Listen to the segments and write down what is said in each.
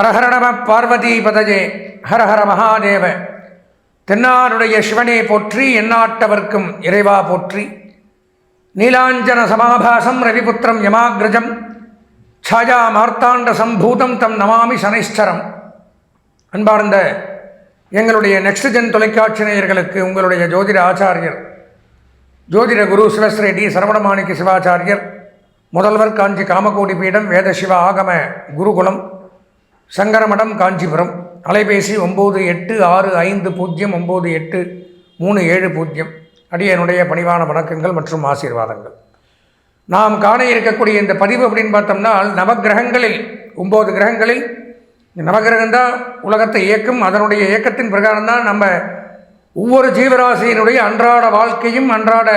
ஹரஹர நம பார்வதி பதஜே ஹரஹர மகாதேவ. தென்னாருடைய சிவனே போற்றி, எந்நாட்டவர்க்கும் இறைவா போற்றி. நீலாஞ்சன சமாபாசம் ரவிபுத்திரம் யமாகிரஜம் சாயா மார்த்தாண்ட சம்பூதம் தம் நமாமி சனைஸ்வரம். அன்பார்ந்த எங்களுடைய நெக்ஸ்ட் ஜென் தொலைக்காட்சி நேயர்களுக்கு உங்களுடைய ஜோதிட ஆச்சாரியர் ஜோதிட குரு சிவஸ்ரீ டி சரவணமாணிக்க சிவாச்சாரியர், முதல்வர் காஞ்சி காமகோடி பீடம், வேத சிவ ஆகம குருகுலம், சங்கரமடம், காஞ்சிபுரம். அலைபேசி 9865098370. அடியனுடைய பணிவான வணக்கங்கள் மற்றும் ஆசீர்வாதங்கள். நாம் காண இருக்கக்கூடிய இந்த பதிவு அப்படின்னு பார்த்தோம்னா, நவகிரகங்களில் 9 கிரகங்களில் நவகிரகம்தான் உலகத்தை இயக்கும். அதனுடைய இயக்கத்தின் பிரகாரம் தான் நம்ம ஒவ்வொரு ஜீவராசியினுடைய அன்றாட வாழ்க்கையும் அன்றாட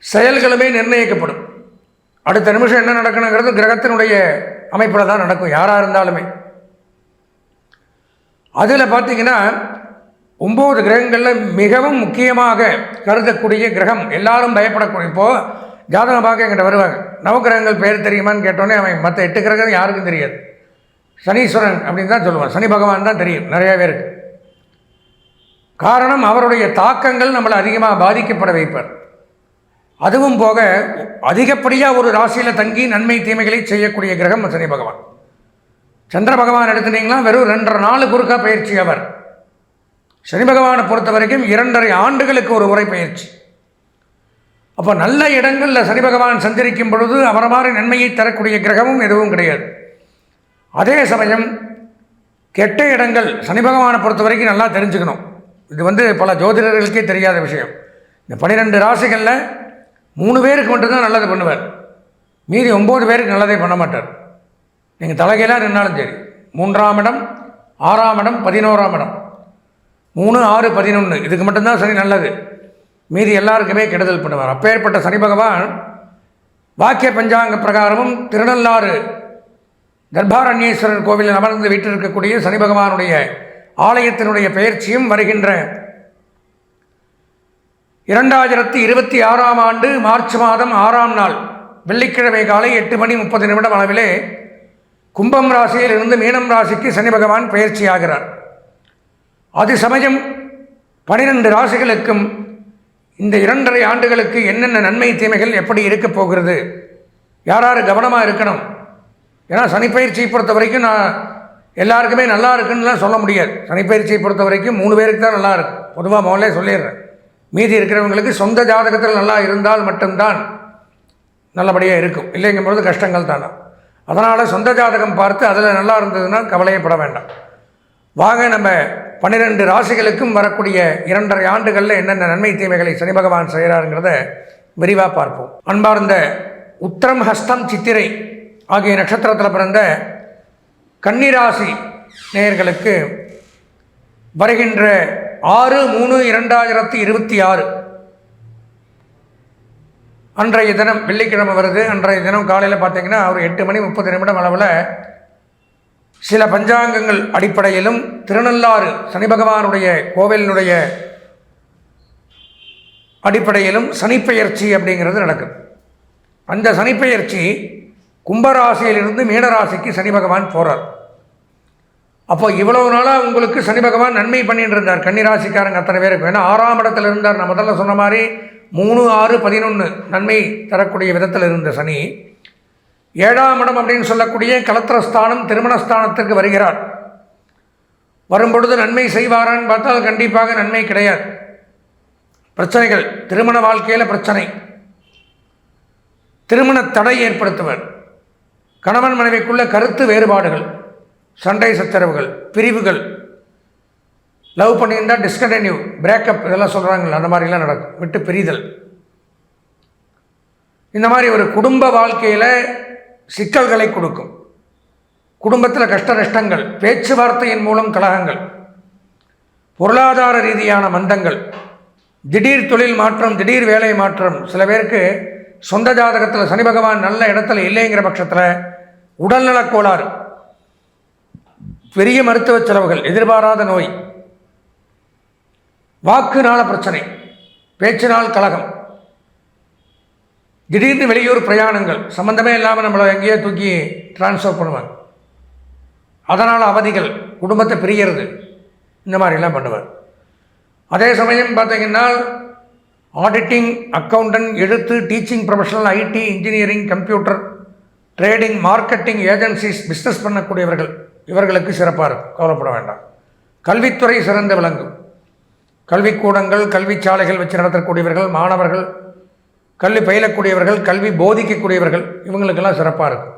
செயல்களுமே நிர்ணயிக்கப்படும். அடுத்த நிமிஷம் என்ன நடக்கணுங்கிறது கிரகத்தினுடைய அமைப்பில் தான் நடக்கும், யாராக இருந்தாலுமே. அதில் பார்த்திங்கன்னா 9 கிரகங்களில் மிகவும் முக்கியமாக கருதக்கூடிய கிரகம், எல்லாரும் பயப்படக்கூடிய, இப்போது ஜாதகம் பார்க்க என்கிட்ட வருவாங்க, நவகிரகங்கள் பேர் தெரியுமான்னு கேட்டோன்னே அவன் மற்ற 8 கிரகம் யாருக்கும் தெரியாது. சனீஸ்வரன் அப்படின்னு தான் சொல்லுவான், சனி பகவான் தான் தெரியும் நிறைய பேருக்கு. காரணம், அவருடைய தாக்கங்கள் நம்மளை அதிகமாக பாதிக்கப்பட வைப்பார். அதுவும் போக அதிகப்படியாக ஒரு ராசியில் தங்கி நன்மை தீமைகளை செய்யக்கூடிய கிரகம் சனி பகவான். சந்திர பகவான் எடுத்துட்டிங்கன்னா வெறும் 2.5 நாள் குறுக்கா பயிற்சி அவர். சனி பகவானை பொறுத்த வரைக்கும் 2.5 ஆண்டுகளுக்கு ஒரு முறை பயிற்சி. அப்போ நல்ல இடங்களில் சனி பகவான் சஞ்சரிக்கும் பொழுது அவரை மாதிரி நன்மையை தரக்கூடிய கிரகமும் எதுவும் கிடையாது. அதே சமயம் கெட்ட இடங்கள் சனி பகவானை பொறுத்த வரைக்கும் நல்லா தெரிஞ்சுக்கணும். இது பல ஜோதிடர்களுக்கே தெரியாத விஷயம். இந்த 12 ராசிகளில் 3 பேருக்கு மட்டும்தான் நல்லது பண்ணுவார், மீதி 9 பேருக்கு நல்லதே பண்ண மாட்டார். நீங்கள் தலைகையிலாக நின்னாலும் சரி, 3ஆம் இடம், 6ஆம் இடம், 11ஆம் இடம், 3, 6, 11 இதுக்கு மட்டும்தான் சனி நல்லது, மீதி எல்லாருக்குமே கெடுதல் பண்ணுவார். அப்பேற்பட்ட சனி பகவான் வாக்கிய பஞ்சாங்க பிரகாரமும் திருநள்ளாறு தர்பாரண்யேஸ்வரர் கோவிலில் அமர்ந்து வீட்டில் சனி பகவானுடைய ஆலயத்தினுடைய பெயர்ச்சியும் வருகின்ற 2026ஆம் ஆண்டு மார்ச் மாதம் 6ஆம் நாள் வெள்ளிக்கிழமை காலை 8:30 அளவிலே கும்பம் ராசியில் இருந்து மீனம் ராசிக்கு சனி பகவான் பெயர்ச்சி ஆகிறார். அது சமயம் 12 ராசிகளுக்கும் இந்த 2.5 ஆண்டுகளுக்கு என்னென்ன நன்மை தீமைகள் எப்படி இருக்க போகிறது, யார் கவனமாக இருக்கணும். ஏன்னா சனிப்பயிற்சியை பொறுத்த வரைக்கும் நான் எல்லாருக்குமே நல்லா இருக்குன்னுலாம் சொல்ல முடியாது. சனிப்பயிற்சியை பொறுத்த வரைக்கும் 3 பேருக்கு தான் நல்லா இருக்கும், பொதுவாக முதல்ல சொல்லிடுறேன். மீதி இருக்கிறவங்களுக்கு சொந்த ஜாதகத்தில் நல்லா இருந்தால் மட்டும்தான் நல்லபடியாக இருக்கும், இல்லைங்கும்போது கஷ்டங்கள் தானே. அதனால் சொந்த ஜாதகம் பார்த்து அதில் நல்லா இருந்ததுன்னா கவலையப்பட வேண்டாம். வாங்க நம்ம 12 ராசிகளுக்கும் வரக்கூடிய 2.5 ஆண்டுகளில் என்னென்ன நன்மை தீமைகளை சனி பகவான் செய்கிறாருங்கிறத விரிவாக பார்ப்போம். அன்பார்ந்த உத்திரம், ஹஸ்தம், சித்திரை ஆகிய நட்சத்திரத்தில் பிறந்த கன்னிராசி நேயர்களுக்கு வருகின்ற 6/3/2026 அன்றைய தினம் வெள்ளிக்கிழமை வருது. அன்றைய தினம் காலையில் பார்த்திங்கன்னா ஒரு 8:30 அளவில் சில பஞ்சாங்கங்கள் அடிப்படையிலும் திருநள்ளாறு சனி பகவானுடைய கோவிலினுடைய அடிப்படையிலும் சனிப்பெயர்ச்சி அப்படிங்கிறது நடக்குது. அந்த சனிப்பெயர்ச்சி கும்பராசியிலிருந்து மீனராசிக்கு சனி பகவான் போகிறார். அப்போ இவ்வளவு நாளாக உங்களுக்கு சனி பகவான் நன்மை பண்ணிட்டு இருந்தார் கன்னிராசிக்காரங்க அத்தனை பேருக்கு. ஏன்னா 6ஆம் இடத்துல இருந்தார். நான் முதல்ல சொன்ன மாதிரி 3, 6, 11 நன்மை தரக்கூடிய விதத்தில் இருந்த சனி 7ஆம் இடம் அப்படின்னு சொல்லக்கூடிய கலத்திரஸ்தானம், திருமணஸ்தானத்திற்கு வருகிறார். வரும்பொழுது நன்மை செய்வாரான்னு பார்த்தால் கண்டிப்பாக நன்மை கிடையாது. பிரச்சனைகள், திருமண வாழ்க்கையில் பிரச்சனை, திருமண தடை ஏற்படுத்துவர், கணவன் மனைவிக்குள்ள கருத்து வேறுபாடுகள், சண்டை சச்சரவுகள், பிரிவுகள், லவ் பண்ணியிருந்தால் டிஸ்கண்டினியூ, பிரேக்கப் இதெல்லாம் சொல்கிறாங்கள, அந்த மாதிரிலாம் நடக்கும். விட்டு பிரிதல், இந்த மாதிரி ஒரு குடும்ப வாழ்க்கையில் சிக்கல்களை கொடுக்கும். குடும்பத்தில் கஷ்ட நஷ்டங்கள், பேச்சுவார்த்தையின் மூலம் கலகங்கள், பொருளாதார ரீதியான மந்தங்கள், திடீர் தொழில் மாற்றம், திடீர் வேலை மாற்றம். சில பேருக்கு சொந்த ஜாதகத்தில் சனி பகவான் நல்ல இடத்துல இல்லைங்கிற பட்சத்தில் உடல்நலக் கோளாறு, பெரிய மருத்துவ செலவுகள், எதிர்பாராத நோய், வாக்குனால பிரச்சனை, பேச்சினால் கலகம், திடீர்னு வெளியூர் பிரயாணங்கள், சம்மந்தமே இல்லாமல் நம்மளை எங்கேயோ தூக்கி டிரான்ஸ்ஃபர் பண்ணுவாங்க. அதனால் அவதிகள், குடும்பத்தை பிரியறது, இந்த மாதிரிலாம் பண்ணுவார். அதே சமயம் பார்த்திங்கன்னா ஆடிட்டிங், அக்கௌண்டன்ட், எழுத்து, teaching professional, IT, engineering, computer, trading, marketing, agencies, business பண்ணக்கூடியவர்கள், இவர்களுக்கு சிறப்பாக இருக்கும், கவலைப்பட வேண்டாம். கல்வித்துறை சிறந்து விளங்கும். கல்விக்கூடங்கள், கல்விச்சாலைகள் வச்சு நடத்தக்கூடியவர்கள், மாணவர்கள், கல்வி பயிலக்கூடியவர்கள், கல்வி போதிக்கக்கூடியவர்கள், இவங்களுக்கெல்லாம் சிறப்பாக இருக்கும்.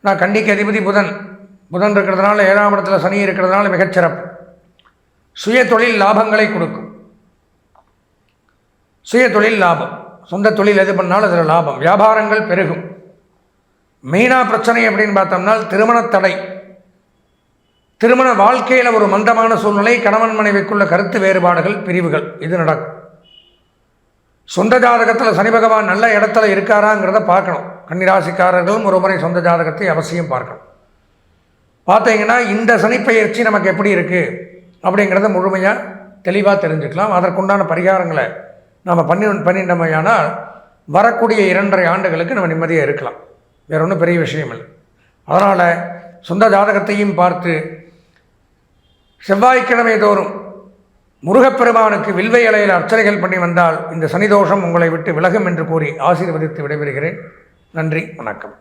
நான் கண்டிக்கு அதிபதி புதன் இருக்கிறதுனால 7ஆம் இடத்துல சனி இருக்கிறதுனால மிகச்சிறப்பு. சுய தொழில் லாபங்களை கொடுக்கும். சுய தொழில் லாபம், சொந்த தொழில் எது பண்ணாலும் அதில் லாபம், வியாபாரங்கள் பெருகும். மெயினாக பிரச்சனை அப்படின்னு பார்த்தோம்னா திருமணத்தடை, திருமண வாழ்க்கையில் ஒரு மந்தமான சூழ்நிலை, கணவன் மனைவிக்குள்ள கருத்து வேறுபாடுகள், பிரிவுகள், இது நடக்கும். சொந்த ஜாதகத்தில் சனி பகவான் நல்ல இடத்துல இருக்காராங்கிறத பார்க்கணும். கன்னிராசிக்காரர்களும் ஒரு முறை சொந்த ஜாதகத்தை அவசியம் பார்க்கணும். பார்த்தீங்கன்னா இந்த சனிப்பெயர்ச்சி நமக்கு எப்படி இருக்குது அப்படிங்கிறத முழுமையாக தெளிவாக தெரிஞ்சுக்கலாம். அதற்குண்டான பரிகாரங்களை நாம் பண்ணிட்டோமையானால் வரக்கூடிய 2.5 ஆண்டுகளுக்கு நம்ம நிம்மதியாக இருக்கலாம். வேற ஒன்றும் பெரிய விஷயம் இல்லை. அதனால் சொந்த ஜாதகத்தையும் பார்த்து செவ்வாய்க்கிழமை தோறும் முருகப்பெருமானுக்கு வில்வை இலையில் அர்ச்சனைகள் பண்ணி வந்தால் இந்த சனிதோஷம் உங்களை விட்டு விலகும் என்று கூறி ஆசீர்வதித்து விடைபெறுகிறேன். நன்றி, வணக்கம்.